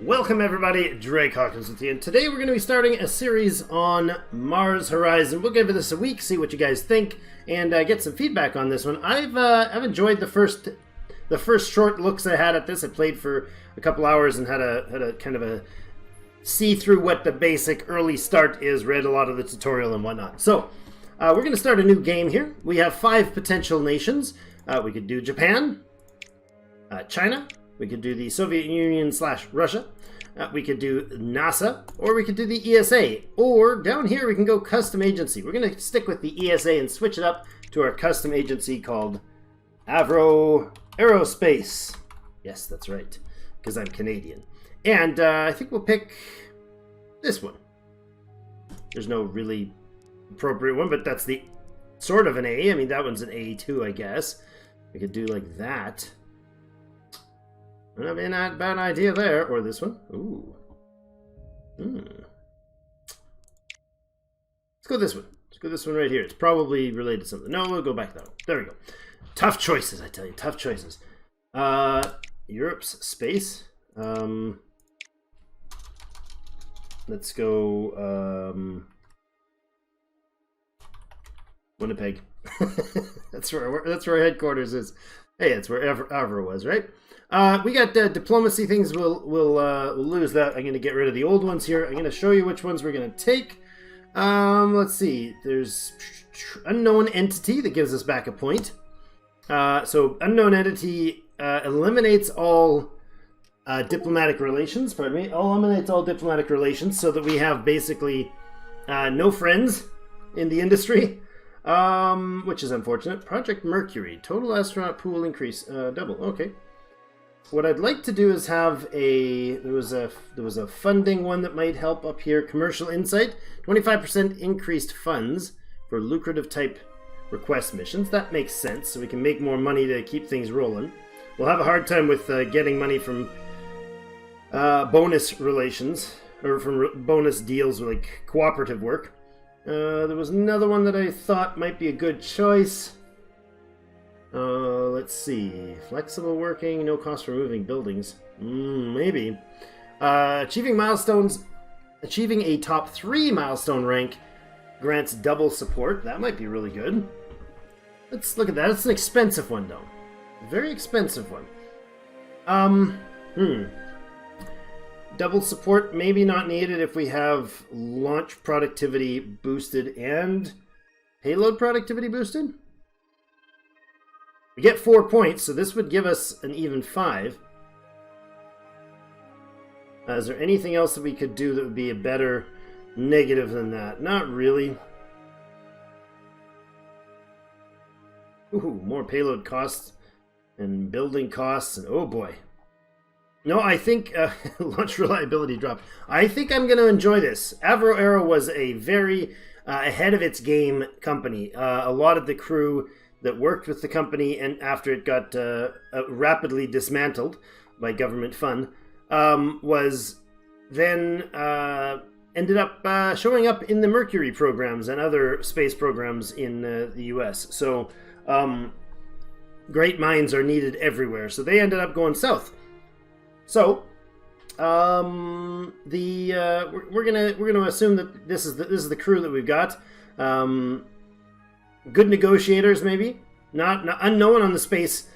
Welcome everybody, Drake Hawkins with you, and today we're going to be starting a series on Mars Horizon. We'll give this a week, see what you guys think, and get some feedback on this one. I've enjoyed the first short looks I had at this. I played for a couple hours and had a kind of a see through what the basic early start is, read a lot of the tutorial and whatnot. So we're going to start a new game here. We have 5 potential nations. We could do Japan, China. We could do the Soviet Union / Russia. We could do NASA, or we could do the ESA. Or down here we can go custom agency. We're going to stick with the ESA and switch it up to our custom agency called Avro Aerospace. Yes, that's right, because I'm Canadian. And I think we'll pick this one. There's no really appropriate one, but that's the sort of an A. I mean, that one's an A too, I guess. We could do like that. Not a bad idea there. Or this one. Ooh. Let's go this one. Let's go this one right here. It's probably related to something. No, we'll go back to that one. There we go. Tough choices, I tell you. Tough choices. Europe's space. Let's go Winnipeg. That's where our headquarters is. Hey, that's where Avro was, right? We got diplomacy things. We'll lose that. I'm going to get rid of the old ones here. I'm going to show you which ones we're going to take. Let's see. There's unknown entity that gives us back a point. So unknown entity eliminates all diplomatic relations. Pardon me. Eliminates all diplomatic relations so that we have basically no friends in the industry. Which is unfortunate. Project Mercury. Total astronaut pool increase. Double. Okay. What I'd like to do is have there was a funding one that might help up here. Commercial insight, 25% increased funds for lucrative type request missions. That makes sense, so we can make more money to keep things rolling. We'll have a hard time with getting money from bonus relations, or from bonus deals like cooperative work. There was another one that I thought might be a good choice. Let's see. Flexible working, no cost for moving buildings. Maybe. Achieving milestones. Achieving a top 3 milestone rank grants double support. That might be really good. Let's look at that. It's an expensive one, though. Very expensive one. Double support maybe not needed if we have launch productivity boosted and payload productivity boosted. We get 4 points, so this would give us an even 5. Is there anything else that we could do that would be a better negative than that? Not really. Ooh, more payload costs and building costs, and oh boy. No, I think launch reliability dropped. I think I'm going to enjoy this. Avro Aero was a very ahead of its game company. A lot of the crew that worked with the company, and after it got rapidly dismantled by government fund, was then ended up showing up in the Mercury programs and other space programs in the US. So great minds are needed everywhere. So they ended up going south. So we're gonna assume that this is the crew that we've got. Good negotiators, maybe not unknown on the space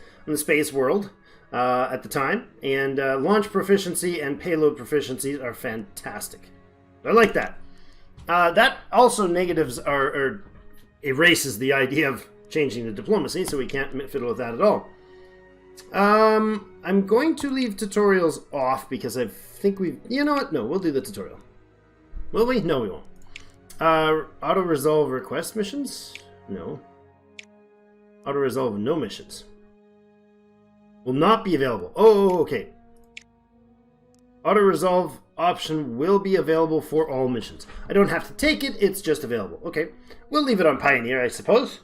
world at the time, and launch proficiency and payload proficiencies are fantastic. I like that. That also negatives are erases the idea of changing the diplomacy, so we can't fiddle with that at all. I'm going to leave tutorials off because I think you know what? No, we'll do the tutorial. Will we? No, we won't. Auto-resolve request missions? No. Auto-resolve no missions. Will not be available. Oh, okay. Auto-resolve option will be available for all missions. I don't have to take it, it's just available. Okay. We'll leave it on Pioneer, I suppose.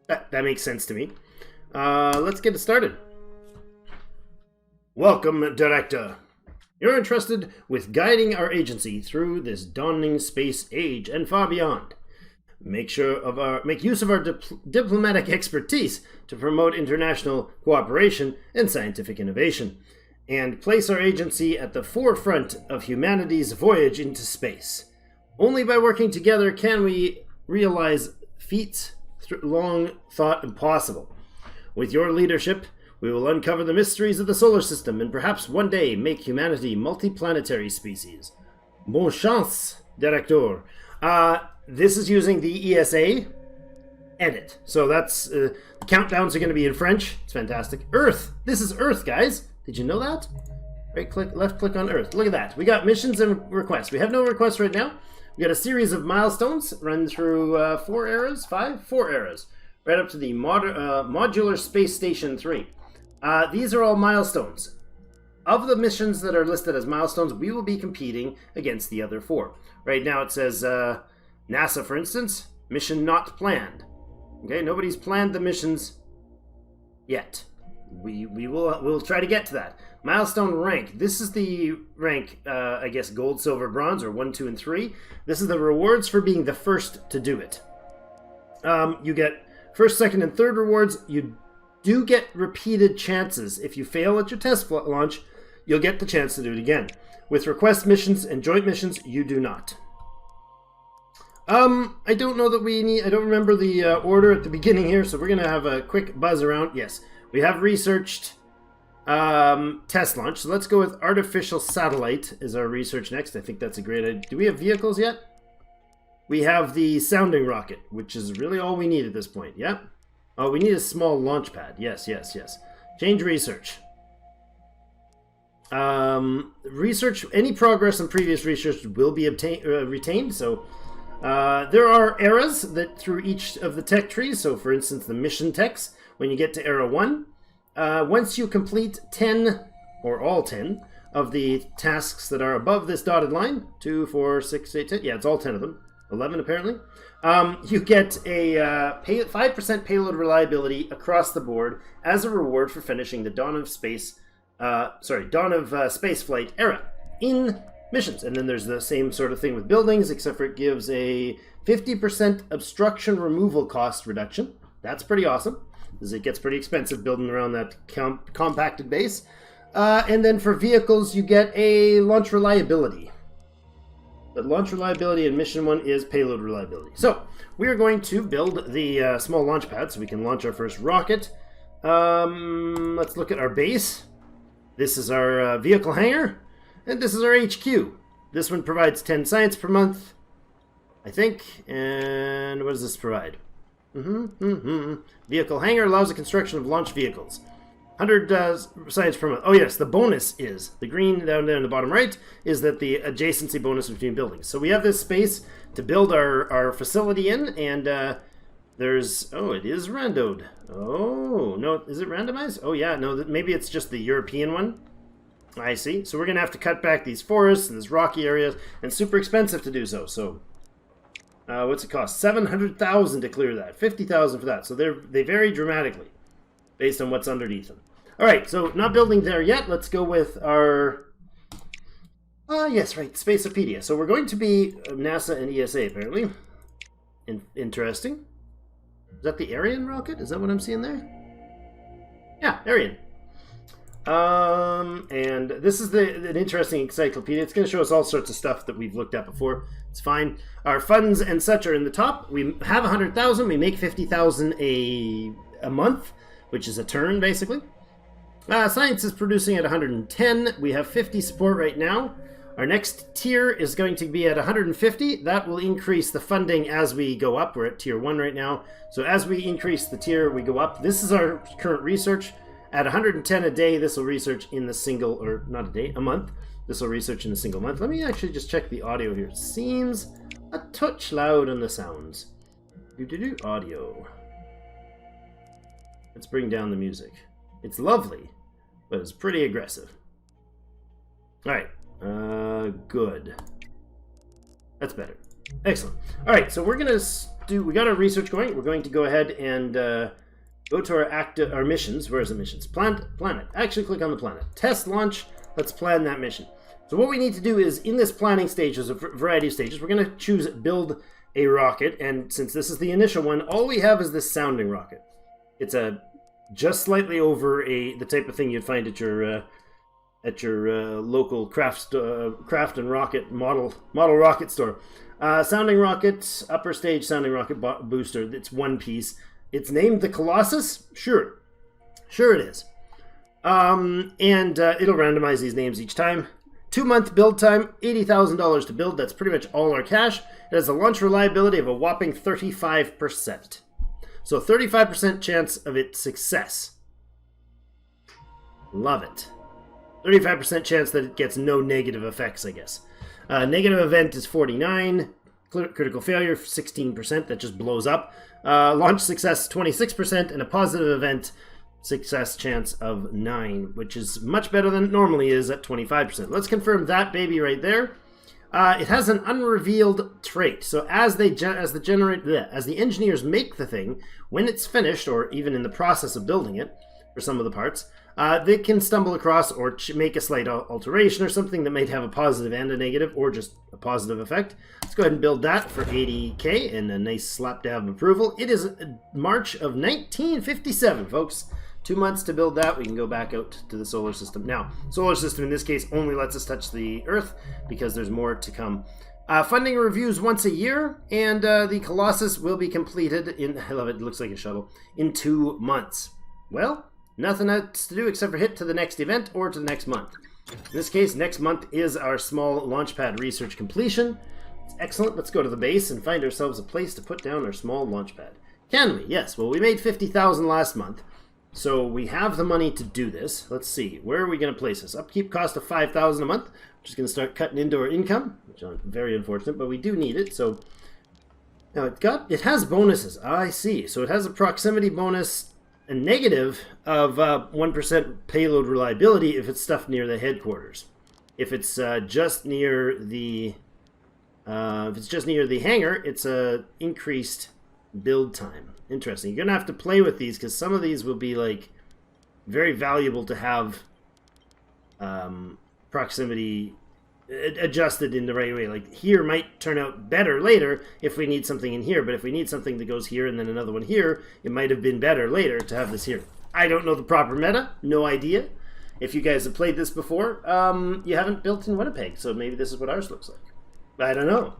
That makes sense to me. Let's get it started. Welcome, Director. You're entrusted with guiding our agency through this dawning space age and far beyond. Make use of our diplomatic expertise to promote international cooperation and scientific innovation. and place our agency at the forefront of humanity's voyage into space. Only by working together can we realize feats long thought impossible. With your leadership, we will uncover the mysteries of the solar system and perhaps one day make humanity multiplanetary species. Bon chance, Director. This is using the ESA edit. So that's, the countdowns are going to be in French. It's fantastic. Earth. This is Earth, guys. Did you know that? Right click, left click on Earth. Look at that. We got missions and requests. We have no requests right now. We got a series of milestones run through 4 eras, 5? 4 eras. Right up to the Modular Space Station 3. These are all milestones. Of the missions that are listed as milestones, we will be competing against the other 4. Right now it says NASA, for instance, mission not planned. Okay, nobody's planned the missions yet. We'll try to get to that. Milestone rank. This is the rank, I guess, gold, silver, bronze, or 1, 2, and 3. This is the rewards for being the first to do it. You get first, second, and third rewards. You do get repeated chances. If you fail at your test launch, you'll get the chance to do it again. With request missions and joint missions, you do not. I don't know that we need... I don't remember the order at the beginning here, so we're going to have a quick buzz around. Yes, we have researched test launch. So let's go with artificial satellite is our research next. I think that's a great idea. Do we have vehicles yet? We have the sounding rocket, which is really all we need at this point. Yeah? Oh, we need a small launch pad. Yes, yes, yes. Change research. Research, any progress in previous research will be retained. So there are eras that through each of the tech trees. So for instance, the mission techs, when you get to era 1, once you complete 10 or all 10 of the tasks that are above this dotted line, 2, 4, 6, 8, 10, yeah, it's all 10 of them, 11 apparently, you get a 5% payload reliability across the board as a reward for finishing the Dawn of Space Flight era in missions. And then there's the same sort of thing with buildings, except for it gives a 50% obstruction removal cost reduction. That's pretty awesome, because it gets pretty expensive building around that compacted base. And then for vehicles, you get a launch reliability. The launch reliability in mission 1 is payload reliability. So we are going to build the small launch pad so we can launch our first rocket. Let's look at our base. This is our vehicle hangar, and this is our HQ. This one provides 10 science per month, I think. And what does this provide? Vehicle hangar allows the construction of launch vehicles. 100 science per month. Oh yes, the bonus is, the green down there in the bottom right, is that the adjacency bonus between buildings. So we have this space to build our facility in, and there's, oh, it is randoed. Oh, no, is it randomized? Oh yeah, no, maybe it's just the European one. I see. So we're going to have to cut back these forests and this rocky areas, and super expensive to do so. So what's it cost? 700,000 to clear that, 50,000 for that. So they vary dramatically based on what's underneath them. All right, so not building there yet. Let's go with our... yes, right, Spaceopedia. So we're going to be NASA and ESA, apparently. Interesting. Is that the Ariane rocket? Is that what I'm seeing there? Yeah, Ariane. And this is an interesting encyclopedia. It's going to show us all sorts of stuff that we've looked at before. It's fine. Our funds and such are in the top. We have 100,000. We make 50,000 a month, which is a turn, basically. Science is producing at 110. We have 50 support right now. Our next tier is going to be at 150. That will increase the funding as we go up. We're at tier 1 right now. So as we increase the tier, we go up. This is our current research. At 110 a day, this will research in the single, or not a day, a month. This will research in a single month. Let me actually just check the audio here. It seems a touch loud on the sounds. Audio. Let's bring down the music. It's lovely, but it's pretty aggressive. All right. Good. That's better. Excellent. All right, so we're going to we got our research going. We're going to go ahead and go to our missions. Where's the missions? Planet. Actually, click on the planet. Test launch. Let's plan that mission. So what we need to do is, in this planning stage, there's a variety of stages. We're going to choose build a rocket, and since this is the initial one, all we have is this sounding rocket. It's a just slightly over the type of thing you'd find at your local craft and rocket model rocket store. Sounding rocket, upper stage sounding rocket booster. It's one piece. It's named the Colossus. Sure it is. And it'll randomize these names each time. 2-month build time, $80,000 to build. That's pretty much all our cash. It has a launch reliability of a whopping 35%. So 35% chance of its success. Love it. 35% chance that it gets no negative effects, I guess. Negative event is 49. Critical failure, 16%. That just blows up. Launch success, 26%. And a positive event success chance of 9, which is much better than it normally is at 25%. Let's confirm that baby right there. It has an unrevealed trait. So as the engineers make the thing, when it's finished, or even in the process of building it, for some of the parts, they can stumble across or make a slight alteration or something that might have a positive and a negative, or just a positive effect. Let's go ahead and build that for $80K and a nice slap dab approval. It is March of 1957, folks. 2 months to build that. We can go back out to the solar system. Now, solar system in this case only lets us touch the Earth because there's more to come. Funding reviews once a year, and the Colossus will be completed in, I love it, it looks like a shuttle, in 2 months. Well, nothing else to do except for hit to the next event or to the next month. In this case, next month is our small launchpad research completion. It's excellent. Let's go to the base and find ourselves a place to put down our small launchpad. Can we? Yes. Well, we made 50,000 last month. So we have the money to do this. Let's see. Where are we going to place this? Upkeep cost of $5,000 a month. Which is going to start cutting into our income, which is very unfortunate, but we do need it. So now it has bonuses. I see. So it has a proximity bonus, a negative of 1% payload reliability if it's stuffed near the headquarters. If it's just near the hangar, it's a increased build time. Interesting. You're gonna have to play with these because some of these will be like very valuable to have proximity adjusted in the right way. Like here might turn out better later if we need something in here, but if we need something that goes here and then another one here, it might have been better later to have this here. I don't know the proper meta, no idea. If you guys have played this before, you haven't built in Winnipeg, so maybe this is what ours looks like. I don't know.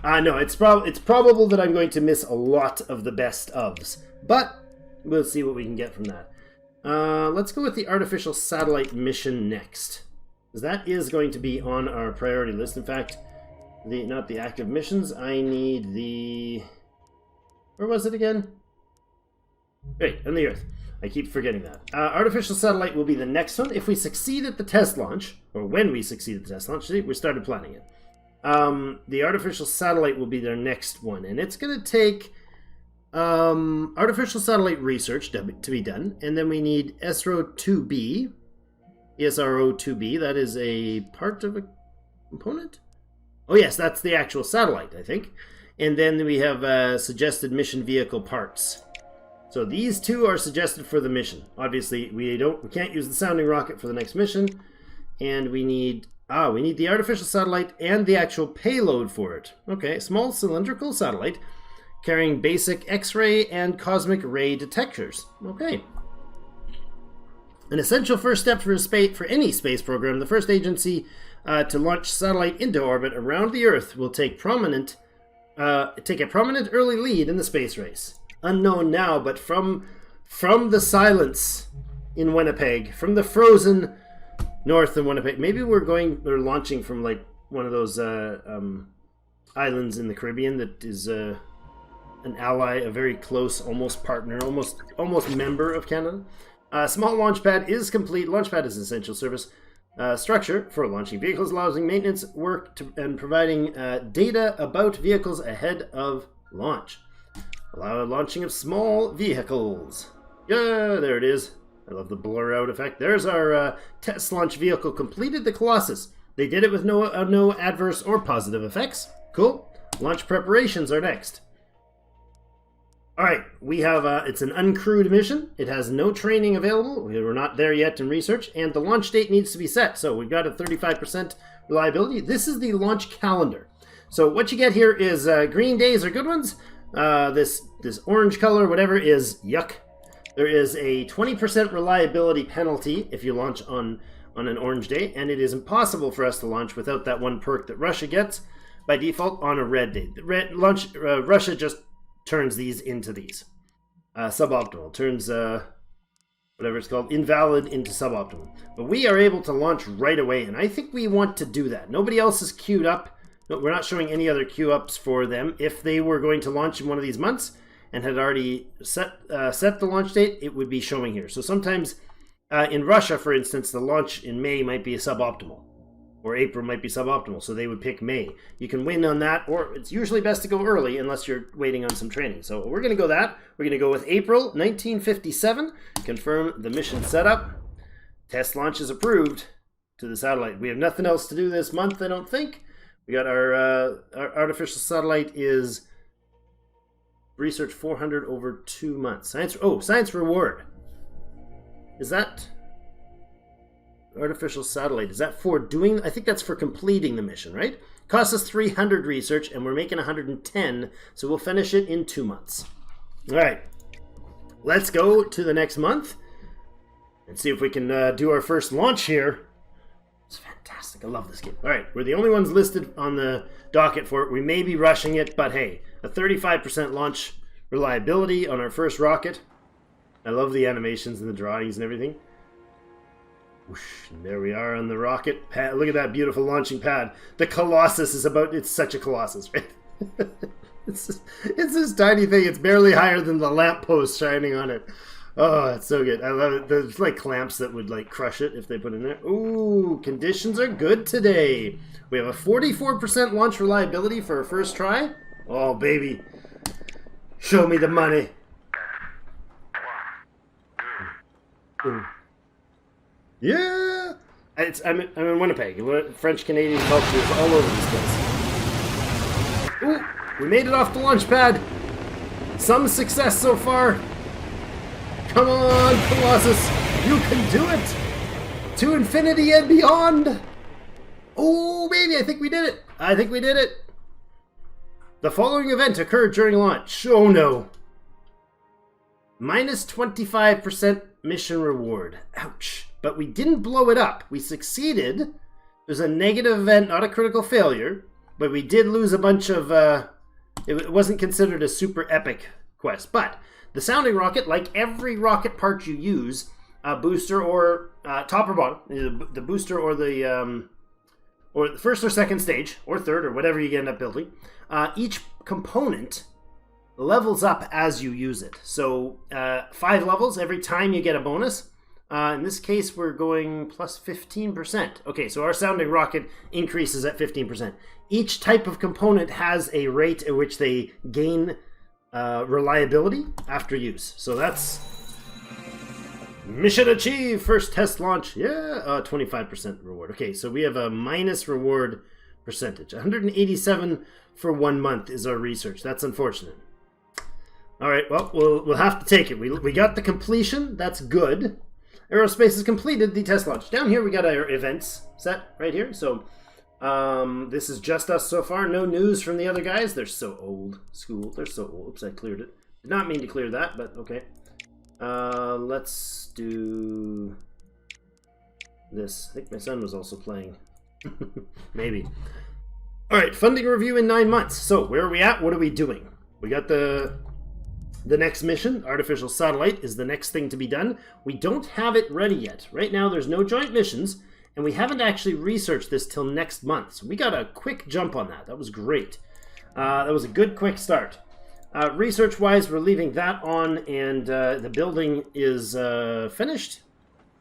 No, it's probable that I'm going to miss a lot of the best ofs, but we'll see what we can get from that. Let's go with the artificial satellite mission next, because that is going to be on our priority list. In fact, not the active missions. I need the... Where was it again? Wait, on the Earth. I keep forgetting that. Artificial satellite will be the next one. If we succeed at the test launch, or when we succeed at the test launch, we started planning it. The artificial satellite will be their next one, and it's going to take artificial satellite research to be done, and then we need ESRO-2B. ESRO-2B, that is a part of a component? Oh yes, that's the actual satellite, I think. And then we have suggested mission vehicle parts. So these two are suggested for the mission. Obviously, we can't use the sounding rocket for the next mission, and we need the artificial satellite and the actual payload for it. Okay, small cylindrical satellite carrying basic X-ray and cosmic ray detectors. Okay. An essential first step for any space program, the first agency to launch satellite into orbit around the Earth will take a prominent early lead in the space race. Unknown now, but from the silence in Winnipeg, from the frozen north of Winnipeg. Maybe we're launching from like one of those islands in the Caribbean that is an ally, a very close, almost partner, almost member of Canada. Small launchpad is complete. Launchpad is an essential service structure for launching vehicles, allowing maintenance work and providing data about vehicles ahead of launch. Allow launching of small vehicles. Yeah, there it is. I love the blur out effect. There's our test launch vehicle completed, the Colossus. They did it with no adverse or positive effects. Cool. Launch preparations are next. Alright, we have, it's an uncrewed mission. It has no training available. We're not there yet in research, and the launch date needs to be set. So we've got a 35% reliability. This is the launch calendar. So what you get here is green days are good ones. This orange color, whatever, is yuck. There is a 20% reliability penalty if you launch on on an orange day, and it is impossible for us to launch without that one perk that Russia gets by default on a red day. Russia just turns these into these. Suboptimal. Turns, whatever it's called, invalid into suboptimal. But we are able to launch right away, and I think we want to do that. Nobody else is queued up. No, we're not showing any other queue ups for them. If they were going to launch in one of these months and had already set the launch date, it would be showing here. So sometimes in Russia, for instance, the launch in May might be suboptimal, or April might be suboptimal, so they would pick May. You can win on that, or it's usually best to go early unless you're waiting on some training. So we're going to go that. We're going to go with April 1957, confirm the mission setup. Test launch is approved to the satellite. We have nothing else to do this month, I don't think. We got our artificial satellite is research 400 over 2 months. Science reward. Is that artificial satellite? Is that for doing? I think that's for completing the mission, right? Costs us 300 research, and we're making 110, so we'll finish it in 2 months. All right, let's go to the next month and see if we can do our first launch here. It's fantastic. I love this game. All right, we're the only ones listed on the docket for it. We may be rushing it, but hey, a 35% launch reliability on our first rocket. I love the animations and the drawings and everything. Whoosh, and there we are on the rocket pad. Look at that beautiful launching pad. The Colossus is it's such a Colossus, right? it's this tiny thing. It's barely higher than the lamppost shining on it. Oh, it's so good. I love it. There's like clamps that would like crush it if they put it in there. Ooh, conditions are good today. We have a 44% launch reliability for our first try. Oh, baby. Show me the money. Yeah! I'm in Winnipeg. French-Canadian culture is all over this place. Ooh, we made it off the launch pad. Some success so far. Come on, Colossus. You can do it. To infinity and beyond. Oh, baby, I think we did it. The following event occurred during launch. Oh, no. Minus 25% mission reward. Ouch. But we didn't blow it up. We succeeded. It was a negative event, not a critical failure. But we did lose a bunch of... it wasn't considered a super epic quest. But the sounding rocket, like every rocket part you use, booster or top or bottom, the booster or the first or second stage, or third, or whatever you end up building, each component levels up as you use it. So 5 levels every time you get a bonus. In this case, we're going plus 15%. Okay, so our sounding rocket increases at 15%. Each type of component has a rate at which they gain reliability after use. So that's mission achieved. First test launch. Yeah, 25% reward. Okay, so we have a minus reward percentage. 187 for 1 month is our research. That's unfortunate. All right, well, we'll have to take it. We got the completion. That's good. Aerospace has completed the test launch. Down here, we got our events set right here. So this is just us so far. No news from the other guys. They're so old. School. They're so old. Oops, I cleared it. Did not mean to clear that, but okay. Let's do this. I think my son was also playing. Maybe. All right, funding review in 9 months. So where are we at? What are we doing? We got the next mission. Artificial satellite is the next thing to be done. We don't have it ready yet. Right now, there's no joint missions, and we haven't actually researched this till next month. So we got a quick jump on that. That was great. That was a good quick start. Research-wise, we're leaving that on, and the building is finished.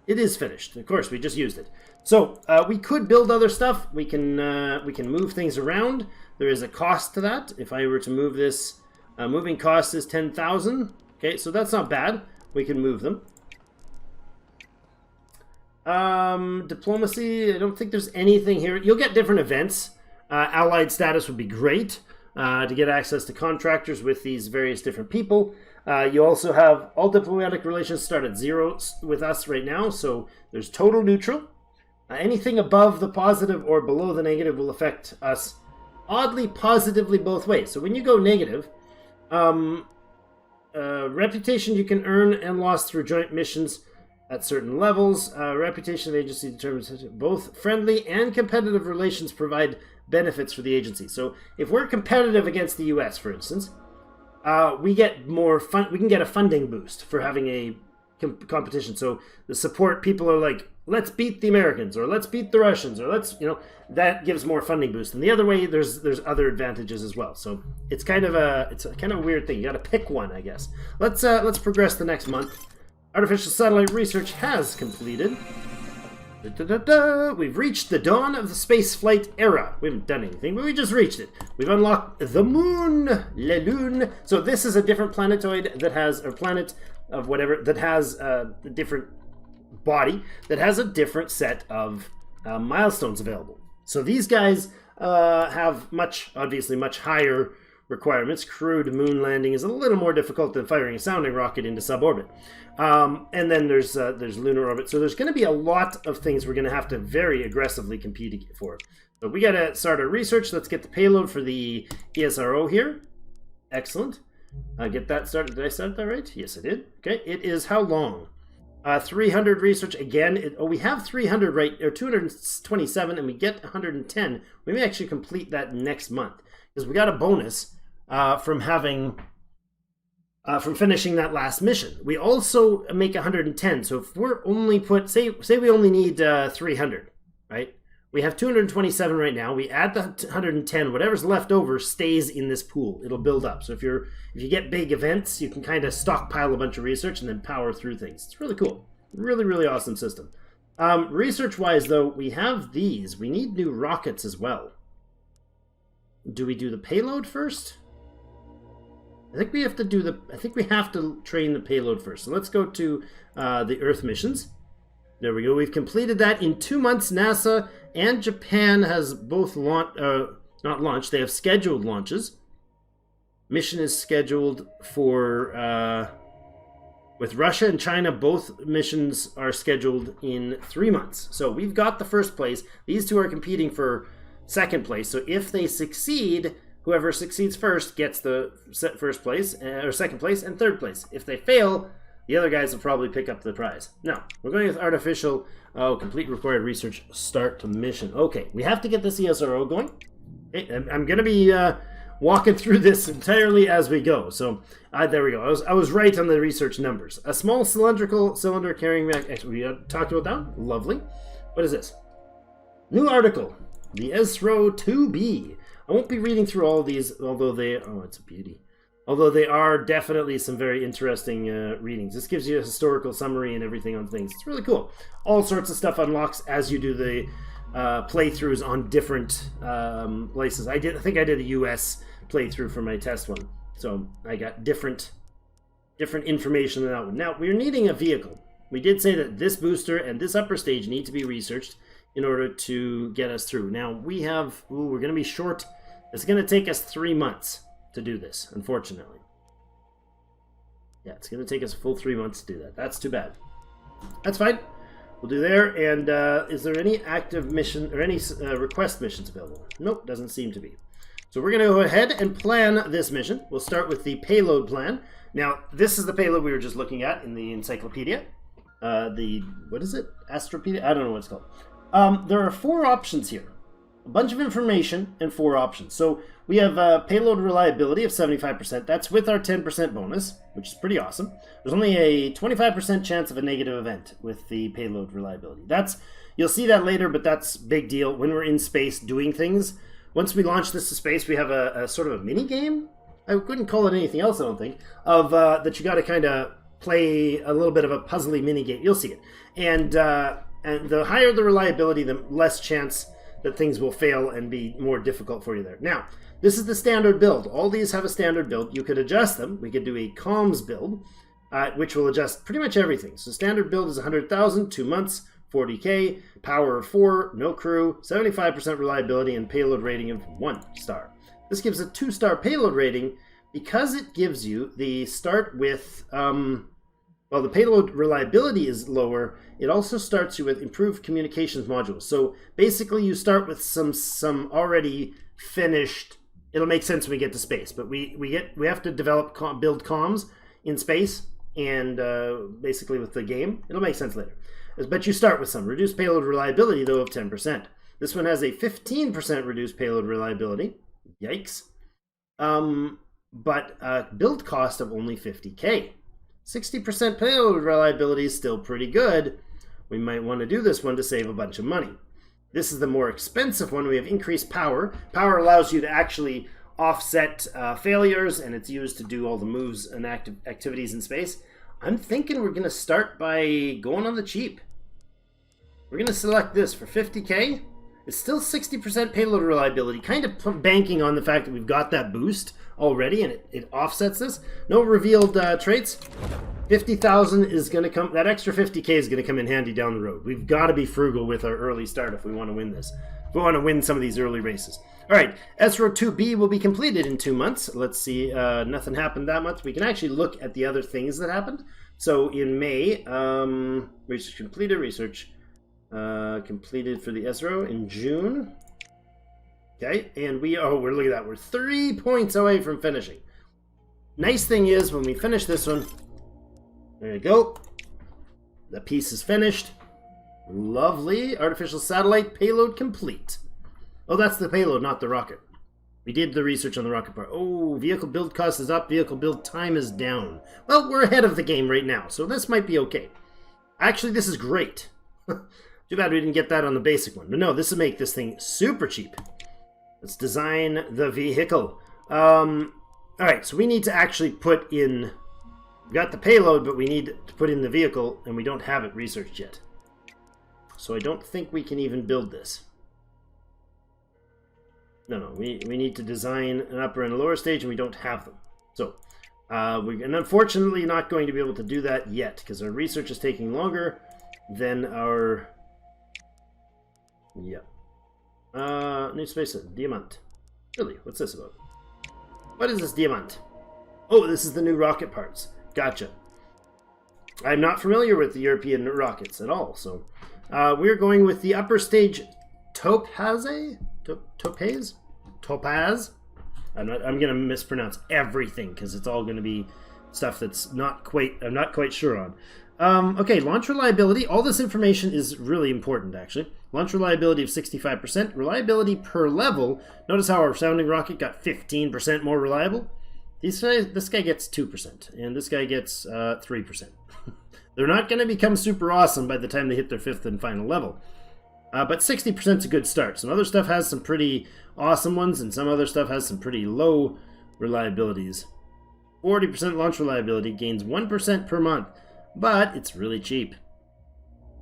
It is finished. Of course, we just used it. So we could build other stuff. We can move things around. There is a cost to that. If I were to move this, moving cost is 10,000. Okay, so that's not bad. We can move them. Diplomacy, I don't think there's anything here. You'll get different events. Allied status would be great to get access to contractors with these various different people. You also have all diplomatic relations start at 0 with us right now, so there's total neutral. Anything above the positive or below the negative will affect us oddly positively both ways. So when you go negative, reputation you can earn and lost through joint missions at certain levels. Reputation of agency determines both friendly and competitive relations provide benefits for the agency. So if we're competitive against the U.S., for instance, we get more fun. We can get a funding boost for having a competition. So the support people are like, let's beat the Americans, or let's beat the Russians, or let's, that gives more funding boost. And the other way, there's other advantages as well. So it's kind of a weird thing. You got to pick one, I guess. Let's progress the next month. Artificial satellite research has completed. We've reached the dawn of the spaceflight era. We haven't done anything, but we just reached it. We've unlocked the moon, La Lune. So this is a different planetoid that has, or planet of whatever, that has a different body, that has a different set of milestones available. So these guys have obviously much higher requirements. Crewed moon landing is a little more difficult than firing a sounding rocket into suborbit. And then there's Lunar Orbit. So there's going to be a lot of things we're going to have to very aggressively compete for. So we got to start our research. Let's get the payload for the ESRO here. Excellent. Get that started. Did I start that right? Yes, I did. Okay. It is how long? 300 research again. We have 300 right, or 227, and we get 110. We may actually complete that next month because we got a bonus from having. From finishing that last mission. We also make 110. So if we're only say we only need 300, right? We have 227 right now. We add the 110. Whatever's left over stays in this pool. It'll build up. So if you get big events, you can kind of stockpile a bunch of research and then power through things. It's really cool. Really, really awesome system. Research-wise, though, we have these. We need new rockets as well. Do we do the payload first? I think we have to train the payload first. So let's go to the Earth missions. There we go. We've completed that in 2 months. NASA and Japan has both not launched. They have scheduled launches. Mission is scheduled for with Russia and China. Both missions are scheduled in 3 months. So we've got the first place. These two are competing for second place. So if they succeed, whoever succeeds first gets the first place, or second place, and third place. If they fail, the other guys will probably pick up the prize. Now, we're going with artificial, complete required research, start to mission. Okay, we have to get this ESRO going. Okay, I'm going to be walking through this entirely as we go. So, there we go. I was right on the research numbers. A small cylindrical cylinder carrying... We talked about that? Lovely. What is this? New article. The ESRO 2B. I won't be reading through all these, although they... Oh, it's a beauty. Although they are definitely some very interesting readings. This gives you a historical summary and everything on things. It's really cool. All sorts of stuff unlocks as you do the playthroughs on different places. I think I did a US playthrough for my test one. So I got different information than that one. Now, we're needing a vehicle. We did say that this booster and this upper stage need to be researched in order to get us through. Now, we're going to be short. It's going to take us 3 months to do this, unfortunately. Yeah, it's going to take us a full 3 months to do that. That's too bad. That's fine. We'll do there. And is there any active mission or any request missions available? Nope, doesn't seem to be. So we're going to go ahead and plan this mission. We'll start with the payload plan. Now, this is the payload we were just looking at in the encyclopedia. What is it? Astropedia? I don't know what it's called. There are 4 options here. A bunch of information and 4 options. So we have payload reliability of 75%. That's with our 10% bonus, which is pretty awesome. There's only a 25% chance of a negative event with the payload reliability. You'll see that later, but that's big deal. When we're in space doing things, once we launch this to space, we have a sort of a mini game. I couldn't call it anything else, I don't think. That you got to kind of play a little bit of a puzzly mini game. You'll see it. And the higher the reliability, the less chance that things will fail and be more difficult for you there. Now, this is the standard build. All these have a standard build. You could adjust them. We could do a comms build, which will adjust pretty much everything. So standard build is 100,000, 2 months, 40K, power of 4, no crew, 75% reliability, and payload rating of 1 star. This gives a 2-star payload rating because it gives you the start with... While the payload reliability is lower, it also starts you with improved communications modules. So basically you start with some already finished, it'll make sense when we get to space, but we have to build comms in space and basically with the game. It'll make sense later. But you start with some. Reduced payload reliability, though, of 10%. This one has a 15% reduced payload reliability. Yikes. But build cost of only 50K. 60% payload reliability is still pretty good. We might want to do this one to save a bunch of money. This is the more expensive one. We have increased power. Power allows you to actually offset failures, and it's used to do all the moves and activities in space. I'm thinking we're going to start by going on the cheap. We're going to select this for 50K. It's still 60% payload reliability, kind of banking on the fact that we've got that boost already, and it offsets this. No revealed traits. 50,000 is going to come. That extra 50K is going to come in handy down the road. We've got to be frugal with our early start if we want to win this. If we want to win some of these early races. All right, SRO 2B will be completed in 2 months. Let's see, nothing happened that month. We can actually look at the other things that happened. So in May, research completed, completed for the SRO in June. Okay, and we're look at that. We're 3 points away from finishing. Nice thing is when we finish this one, there you go. The piece is finished. Lovely. Artificial satellite payload complete. Oh, that's the payload, not the rocket. We did the research on the rocket part. Oh, vehicle build cost is up. Vehicle build time is down. Well, we're ahead of the game right now, so this might be okay. Actually, this is great. Too bad we didn't get that on the basic one. But no, this will make this thing super cheap. Let's design the vehicle. Alright, so we need to actually put in... We've got the payload, but we need to put in the vehicle, and we don't have it researched yet. So I don't think we can even build this. No, we need to design an upper and a lower stage, and we don't have them. So, we're unfortunately not going to be able to do that yet, because our research is taking longer than our... Yeah. New space, Diamant. Really, what's this about? What is this Diamant? Oh, this is the new rocket parts. Gotcha. I'm not familiar with the European rockets at all, so... we're going with the upper stage Topaz? Topaz? I'm going to mispronounce everything because it's all going to be stuff that's I'm not quite sure on. Okay, launch reliability. All this information is really important, actually. Launch reliability of 65%. Reliability per level. Notice how our sounding rocket got 15% more reliable. This guy gets 2%, and this guy gets 3%. They're not going to become super awesome by the time they hit their 5th and final level. But 60% is a good start. Some other stuff has some pretty awesome ones, and some other stuff has some pretty low reliabilities. 40% launch reliability gains 1% per month, but it's really cheap.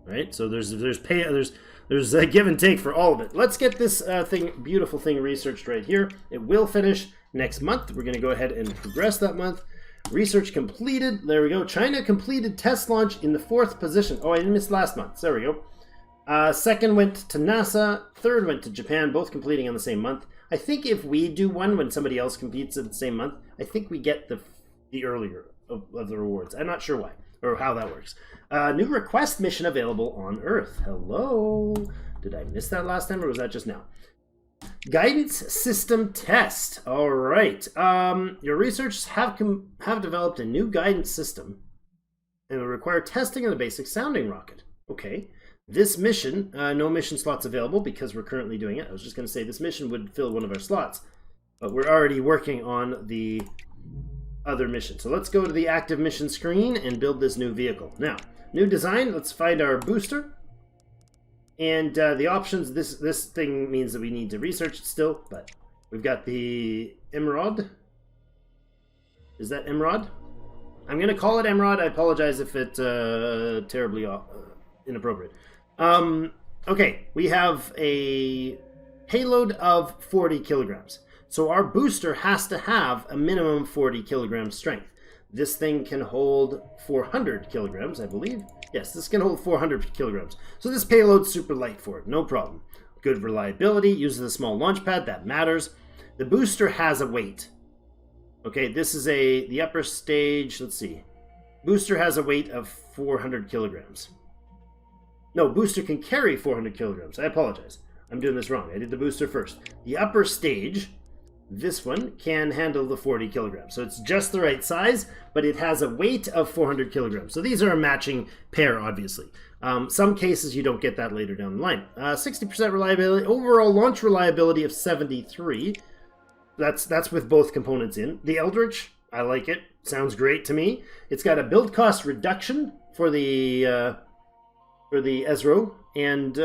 Right? So there's a give and take for all of it. Let's get this beautiful thing researched right here. It will finish next month. We're going to go ahead and progress that month. Research completed. There we go. China completed test launch in the 4th position. Oh, I missed last month. There we go. 2nd went to NASA. 3rd went to Japan, both completing on the same month. I think if we do one when somebody else competes in the same month, I think we get the earlier of the rewards. I'm not sure why or how that works. New request mission available on Earth. Hello. Did I miss that last time or was that just now? Guidance system test. All right. Your researchers have developed a new guidance system and will require testing of the basic sounding rocket. Okay. This mission, no mission slots available because we're currently doing it. I was just going to say this mission would fill one of our slots, but we're already working on the other mission. So let's go to the active mission screen and build this new vehicle. Now, new design. Let's find our booster. And the options, this thing means that we need to research it still, but we've got the Emerald. Is that Emerald? I'm going to call it Emerald. I apologize if it's terribly inappropriate. Okay, we have a payload of 40 kilograms. So our booster has to have a minimum 40 kilogram strength. This thing can hold 400 kilograms, I believe. Yes, this can hold 400 kilograms. So this payload's super light for it, no problem. Good reliability, uses a small launch pad, that matters. The booster has a weight. Okay, this is the upper stage, let's see. Booster has a weight of 400 kilograms. No, booster can carry 400 kilograms. I apologize. I'm doing this wrong. I did the booster first. The upper stage, This one can handle the 40 kilograms. So it's just the right size, but it has a weight of 400 kilograms. So these are a matching pair, obviously. Some cases you don't get that later down the line. 60% reliability, overall launch reliability of 73. That's with both components in. The Eldritch, I like it. Sounds great to me. It's got a build cost reduction for the Ezro, and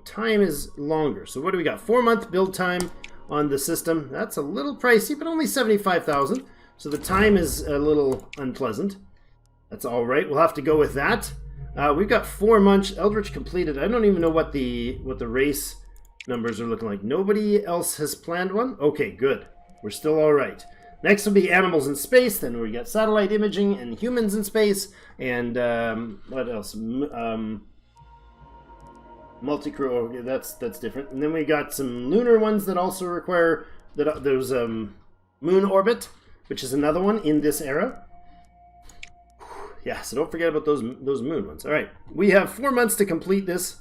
time is longer. So what do we got? 4-month build time on the system. That's a little pricey, but only 75,000. So the time is a little unpleasant. That's all right. We'll have to go with that. We've got 4 months. Eldritch completed. I don't even know what the race numbers are looking like. Nobody else has planned one? Okay, good. We're still all right. Next will be animals in space. Then we got satellite imaging and humans in space. And what else? Multi-crew. Okay, that's different. And then we got some lunar ones that also require that. There's Moon Orbit, which is another one in this era. Yeah, so don't forget about those moon ones. All right, we have 4 months to complete this.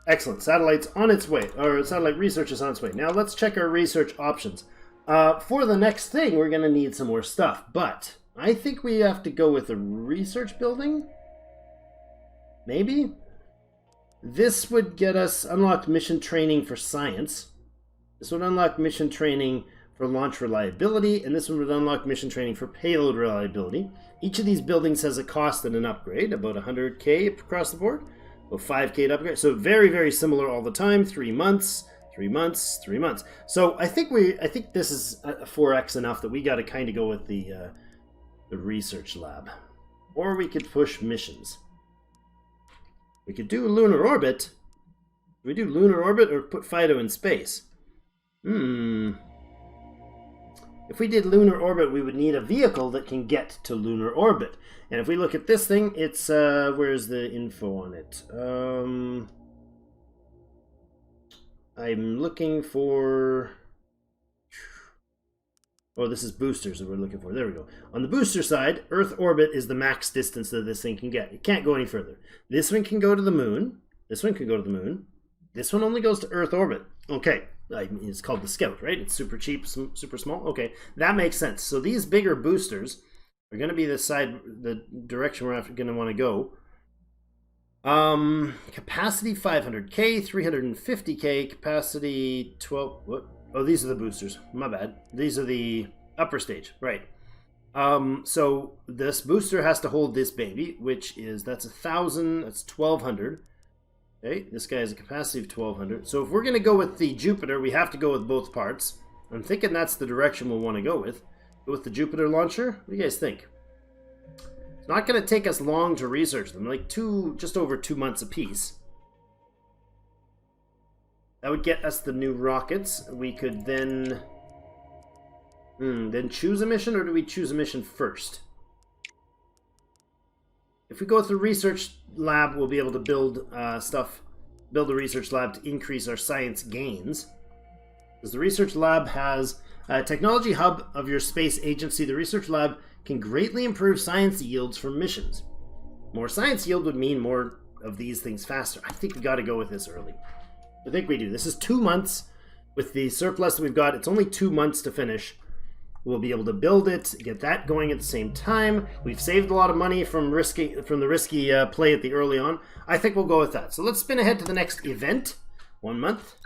Excellent. Satellite's on its way, or satellite research is on its way. Now let's check our research options. For the next thing, we're going to need some more stuff, but I think we have to go with a research building. Maybe? This would get us unlocked mission training for science. This would unlock mission training for launch reliability, and this one would unlock mission training for payload reliability. Each of these buildings has a cost and an upgrade, about 100k across the board, about 5k to upgrade. So very, very similar all the time. 3 months, 3 months, 3 months. So I think this is a 4x enough that we got to kind of go with the research lab, or we could push missions. We could do Lunar Orbit. Do we do Lunar Orbit or put Fido in space? If we did Lunar Orbit, we would need a vehicle that can get to Lunar Orbit. And if we look at this thing, it's, where's the info on it? I'm looking for... Oh, this is boosters that we're looking for. There we go. On the booster side, Earth orbit is the max distance that this thing can get. It can't go any further. This one can go to the moon. This one can go to the moon. This one only goes to Earth orbit. Okay. It's called the Scout, right? It's super cheap, super small. Okay, that makes sense. So these bigger boosters are going to be the direction we're going to want to go. Capacity 500k, 350k, capacity 12. What? Oh, these are the boosters. My bad. These are the upper stage, right? So this booster has to hold this baby, which is, that's 1,000. That's 1,200. Okay, this guy has a capacity of 1,200. So if we're going to go with the Jupiter, we have to go with both parts. I'm thinking that's the direction we'll want to go with. Go with the Jupiter launcher. What do you guys think? It's not going to take us long to research them, like just over 2 months apiece. That would get us the new rockets. We could then choose a mission, or do we choose a mission first? If we go with the research lab, we'll be able to build build a research lab to increase our science gains. Because the research lab has a technology hub of your space agency. The research lab can greatly improve science yields from missions. More science yield would mean more of these things faster. I think we got to go with this early. I think we do. This is 2 months. With the surplus that we've got, it's only 2 months to finish. We'll be able to build it, get that going at the same time. We've saved a lot of money from the risky play at the early on. I think we'll go with that. So let's spin ahead to the next event. 1 month,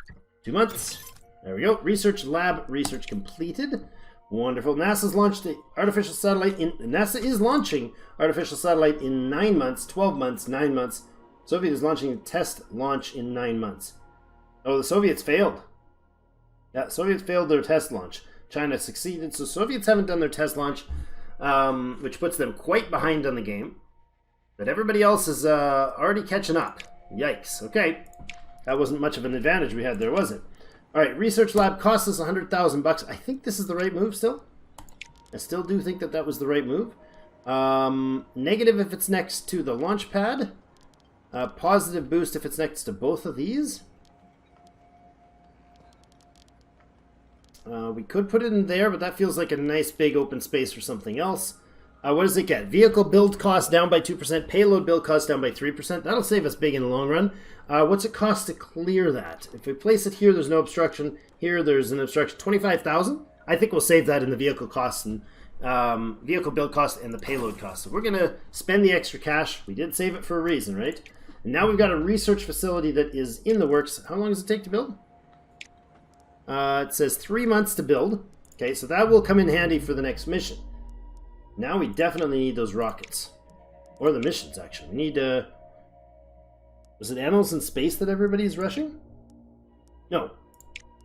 2 months. There we go. Research lab, research completed. Wonderful. NASA's launched the artificial satellite NASA is launching artificial satellite in 9 months, 12 months, 9 months. Soviet is launching a test launch in 9 months. Oh, the Soviets failed. Yeah, Soviets failed their test launch. China succeeded, so Soviets haven't done their test launch, which puts them quite behind on the game. But everybody else is already catching up. Yikes. Okay. That wasn't much of an advantage we had there, was it? Alright, research lab costs us 100,000 bucks. I think this is the right move still. I still do think that was the right move. Negative if it's next to the launch pad. Positive boost if it's next to both of these. We could put it in there, but that feels like a nice big open space for something else. What does it get? Vehicle build cost down by 2%, payload build cost down by 3%. That'll save us big in the long run. What's it cost to clear that? If we place it here, there's no obstruction. Here, there's an obstruction. 25,000? I think we'll save that in the vehicle costs and vehicle build cost and the payload cost. So we're going to spend the extra cash. We did save it for a reason, right? And now we've got a research facility that is in the works. How long does it take to build? It says 3 months to build. Okay, so that will come in handy for the next mission. Now we definitely need those rockets. Or the missions, actually. We need, was it Animals in Space that everybody's rushing? No.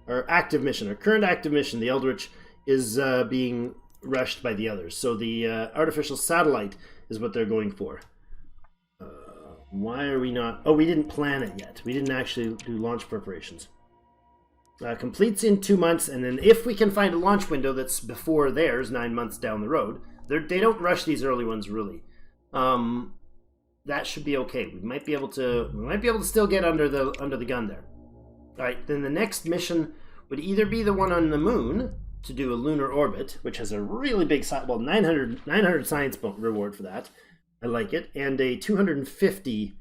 Our active mission, our current active mission, the Eldritch, is being rushed by the others. So the artificial satellite is what they're going for. Why are we not... Oh, we didn't plan it yet. We didn't actually do launch preparations. Completes in 2 months, and then if we can find a launch window that's before theirs, 9 months down the road... They don't rush these early ones, really. That should be okay. We might be able to still get under the gun there. All right. Then the next mission would either be the one on the moon to do a lunar orbit, which has a really big 900 science reward for that. I like it, and a 250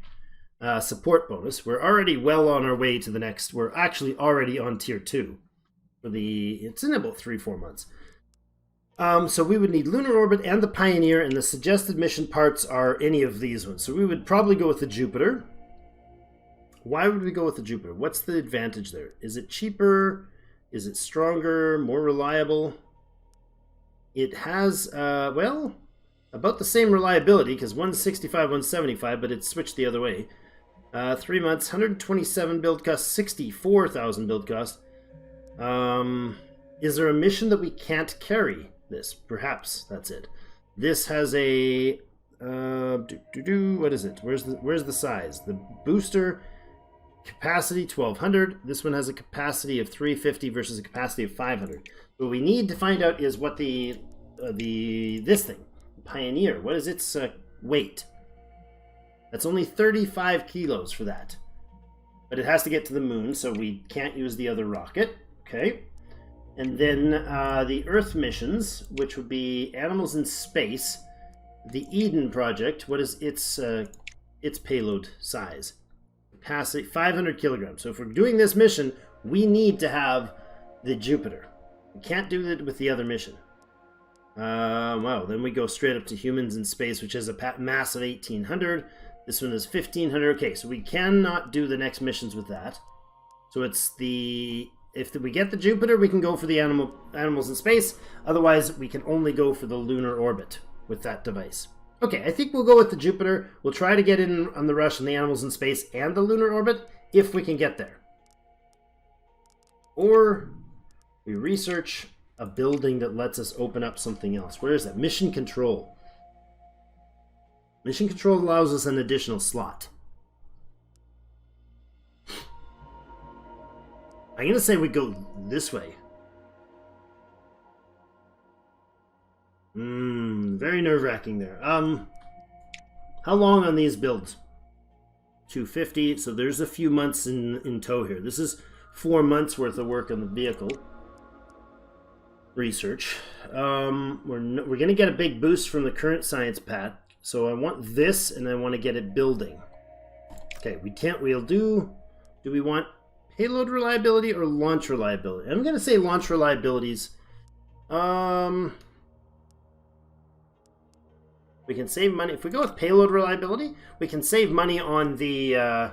support bonus. We're already well on our way to the next. We're actually already on tier 2 for it's in about 3-4 months. So we would need Lunar Orbit and the Pioneer, and the suggested mission parts are any of these ones. So we would probably go with the Jupiter. Why would we go with the Jupiter? What's the advantage there? Is it cheaper? Is it stronger? More reliable? It has, well, about the same reliability, because one's 65, one's 75, but it's switched the other way. 3 months, 127 build cost, 64,000 build cost. Is there a mission that we can't carry? This, perhaps that's it. This has a what is it? Where's the size? The booster capacity 1200. This one has a capacity of 350 versus a capacity of 500. What we need to find out is what this thing, Pioneer, what is its weight? That's only 35 kilos for that, but it has to get to the moon, so we can't use the other rocket. Okay. And then the Earth missions, which would be Animals in Space, the Eden Project. What is its payload size? Capacity 500 kilograms. So if we're doing this mission, we need to have the Jupiter. We can't do it with the other mission. Well, then we go straight up to Humans in Space, which has a mass of 1800. This one is 1500. Okay, so we cannot do the next missions with that. So it's the... If we get the Jupiter, we can go for the Animals in Space. Otherwise, we can only go for the Lunar Orbit with that device. Okay, I think we'll go with the Jupiter. We'll try to get in on the rush on the Animals in Space and the Lunar Orbit, if we can get there. Or we research a building that lets us open up something else. Where is that? Mission Control. Mission Control allows us an additional slot. I'm going to say we go this way. Very nerve-wracking there. How long on these builds? 250, so there's a few months in tow here. This is 4 months worth of work on the vehicle. Research. We're going to get a big boost from the current science pack. So I want this, and I want to get it building. Okay, do we want payload reliability or launch reliability? I'm going to say launch reliabilities. We can save money. If we go with payload reliability, we can save money on the... Oh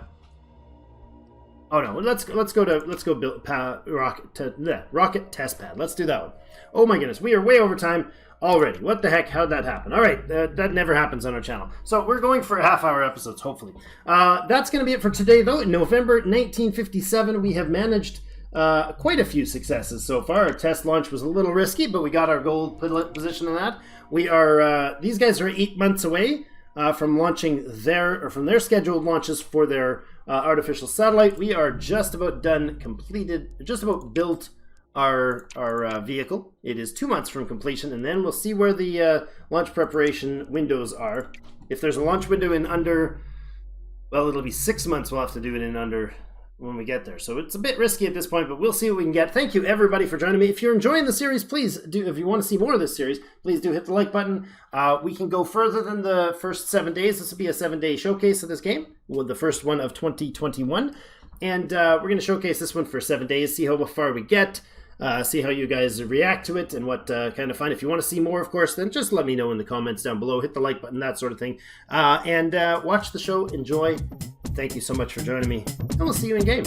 no, let's go build rocket test pad. Let's do that one. Oh my goodness, we are way over time already. What the heck? How'd that happen? All right, that never happens on our channel. So we're going for half-hour episodes, hopefully. That's going to be it for today, though. In November 1957, we have managed quite a few successes so far. Our test launch was a little risky, but we got our gold position in that. We are these guys are 8 months away from launching their scheduled launches for their artificial satellite. We are just about just about built our vehicle. It is 2 months from completion, and then we'll see where the launch preparation windows are. If there's a launch window in under, well, it'll be 6 months. We'll have to do it in under when we get there. So it's a bit risky at this point, but we'll see what we can get. Thank you, everybody, for joining me. If you're enjoying the series, please do. If you want to see more of this series, please do hit the like button. We can go further than the first 7 days. This will be a 7-day showcase of this game, with the first one of 2021. And we're going to showcase this one for 7 days, see how far we get, see how you guys react to it, and what kind of fun. If you want to see more, of course, then just let me know in the comments down below. Hit the like button, that sort of thing. And watch the show. Enjoy. Thank you so much for joining me, and we'll see you in game.